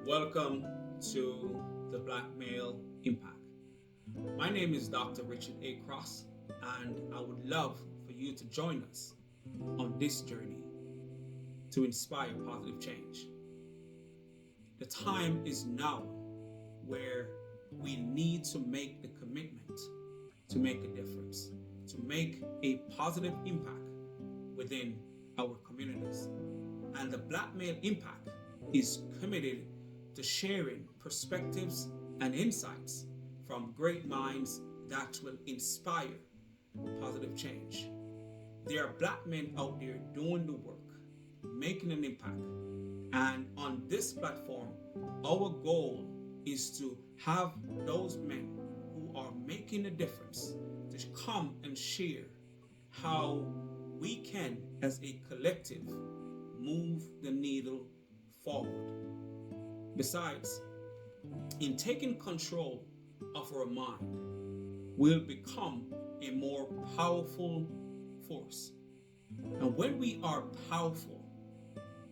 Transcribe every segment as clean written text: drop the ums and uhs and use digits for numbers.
Welcome to the Black Male Impact. My name is Dr. Richard A. Cross, and I would love for you to join us on this journey to inspire positive change. The time is now where we need to make the commitment to make a difference, to make a positive impact within our communities. And the Black Male Impact is committed to sharing perspectives and insights from great minds that will inspire positive change. There are Black men out there doing the work, making an impact. And on this platform, our goal is to have those men who are making a difference to come and share how we can, as a collective, move the needle forward. Besides, in taking control of our mind, we'll become a more powerful force. And when we are powerful,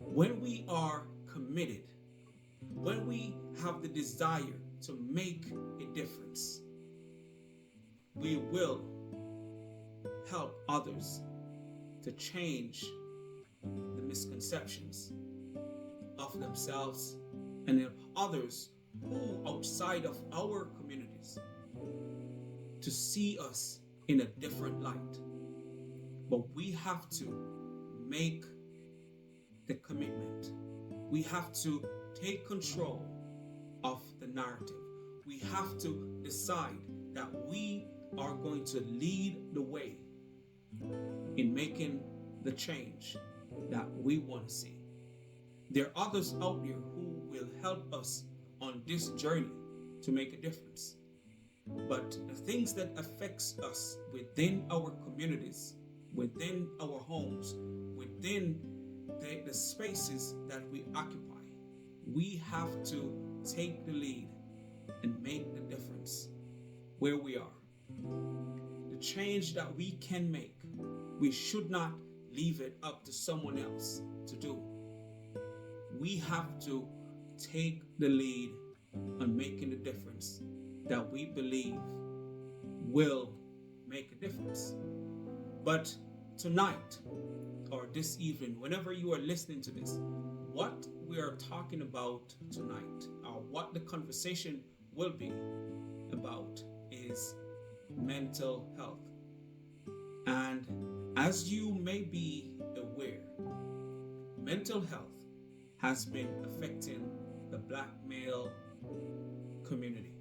when we are committed, when we have the desire to make a difference, we will help others to change the misconceptions of themselves and help others who outside of our communities to see us in a different light. But we have to make the commitment. We have to take control of the narrative. We have to decide that we are going to lead the way in making the change that we want to see. There are others out there who will help us on this journey to make a difference. But the things that affects us within our communities, within our homes, within the spaces that we occupy, we have to take the lead and make the difference where we are. The change that we can make, we should not leave it up to someone else to do. We have to take the lead on making the difference that we believe will make a difference. But tonight or this evening, whenever you are listening to this, what we are talking about tonight, or what the conversation will be about, is mental health. And as you may be aware, mental health has been affecting the Black male community.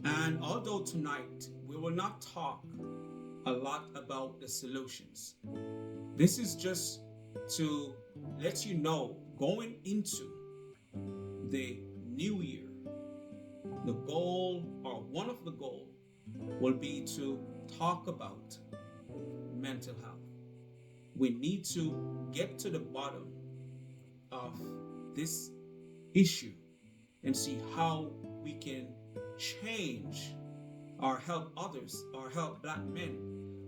And although tonight we will not talk a lot about the solutions, this is just to let you know, going into the new year, the goal, or one of the goals, will be to talk about mental health. We need to get to the bottom of this issue and see how we can change or help others or help Black men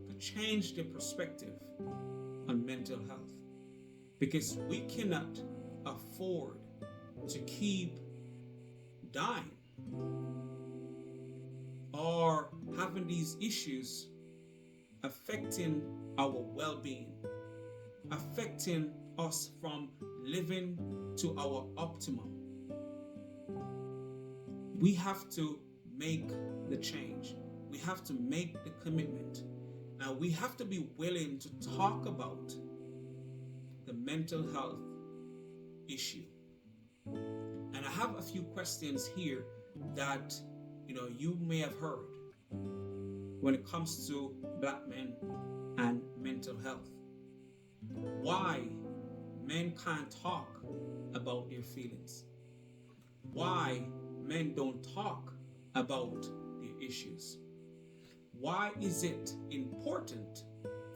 to change their perspective on mental health, because we cannot afford to keep dying or having these issues affecting our well-being, affecting us from living to our optimum. We have to make the change. We have to make the commitment. Now we have to be willing to talk about the mental health issue. And I have a few questions here that you may have heard when it comes to Black men and mental health. Why men can't talk about their feelings? Why men don't talk about their issues? Why is it important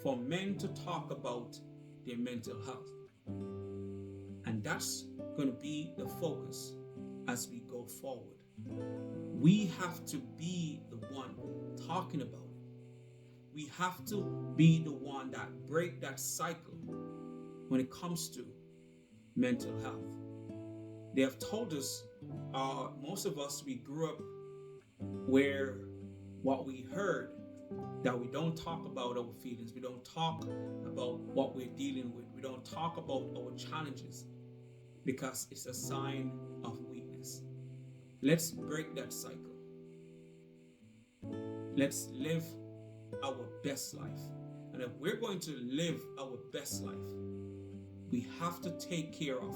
for men to talk about their mental health? And that's going to be the focus as we go forward. We have to be the one talking about it. We have to be the one that break that cycle when it comes to mental health. They have told us, most of us, we grew up where what we heard, that we don't talk about our feelings, we don't talk about what we're dealing with, we don't talk about our challenges because it's a sign of weakness. Let's break that cycle. Let's live our best life. And if we're going to live our best life, we have to take care of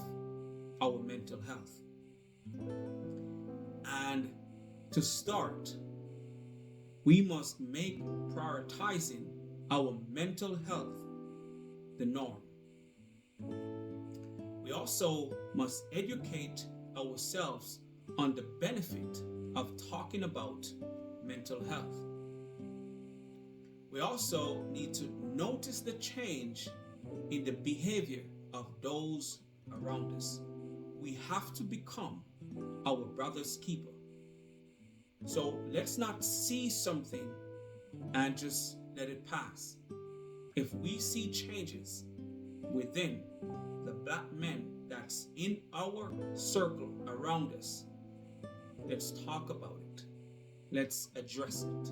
our mental health. And to start, we must make prioritizing our mental health the norm. We also must educate ourselves on the benefit of talking about mental health. We also need to notice the change in the behavior of those around us. We have to become our brother's keeper. So let's not see something and just let it pass. If we see changes within the black men that's in our circle around us, let's talk about it. Let's address it.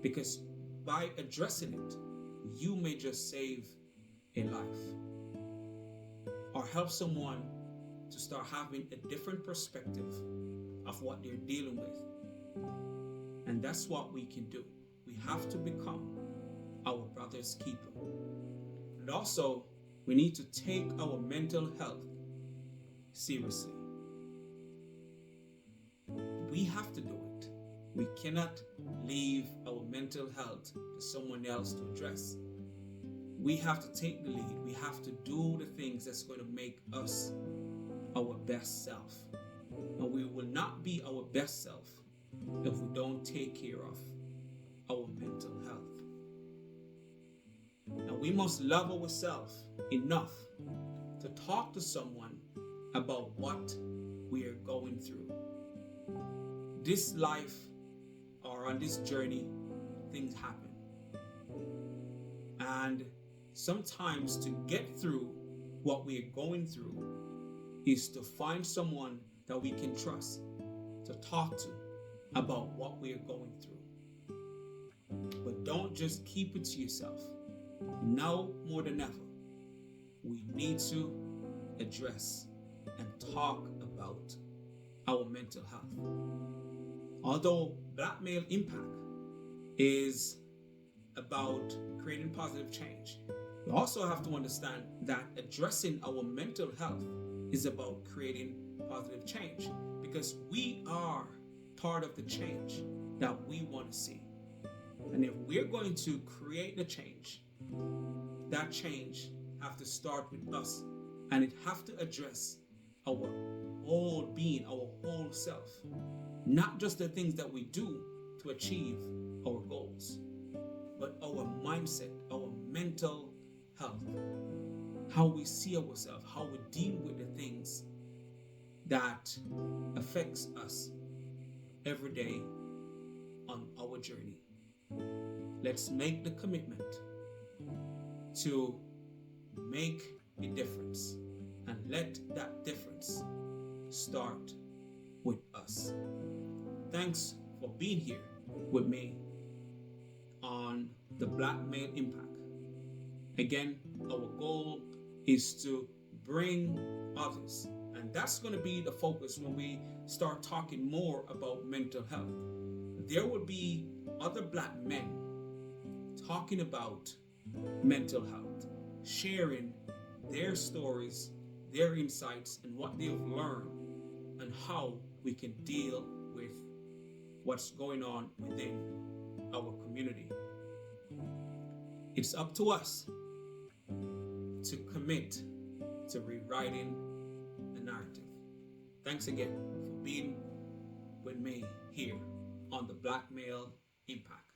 Because by addressing it, you may just save a life or help someone to start having a different perspective of what they're dealing with. And that's what we can do. We have to become our brother's keeper. And also, we need to take our mental health seriously. We have to do it. We cannot leave our mental health to someone else to address. We have to take the lead. We have to do the things that's going to make us our best self. And we will not be our best self if we don't take care of our mental health. And we must love ourselves enough to talk to someone about what we are going through. This life, or on this journey, things happen. And sometimes to get through what we are going through is to find someone that we can trust to talk to about what we are going through. But don't just keep it to yourself. Now more than ever, we need to address and talk about our mental health. Although Black Male Impact is about creating positive change, we also have to understand that addressing our mental health is about creating positive change, because we are part of the change that we want to see. And if we're going to create the change, that change have to start with us, and it have to address our whole being, our whole self, not just the things that we do to achieve our goals, but our mindset, our mental health, how we see ourselves, how we deal with the things that affects us every day on our journey. Let's make the commitment to make a difference, and let that difference start with us. Thanks for being here with me on the Black Male Impact. Again, our goal is to bring others, and that's going to be the focus when we start talking more about mental health. There will be other Black men talking about mental health, sharing their stories, their insights, and what they've learned, and how we can deal with what's going on within our community. It's up to us to commit to rewriting the narrative. Thanks again for being with me here on the Black Male Impact.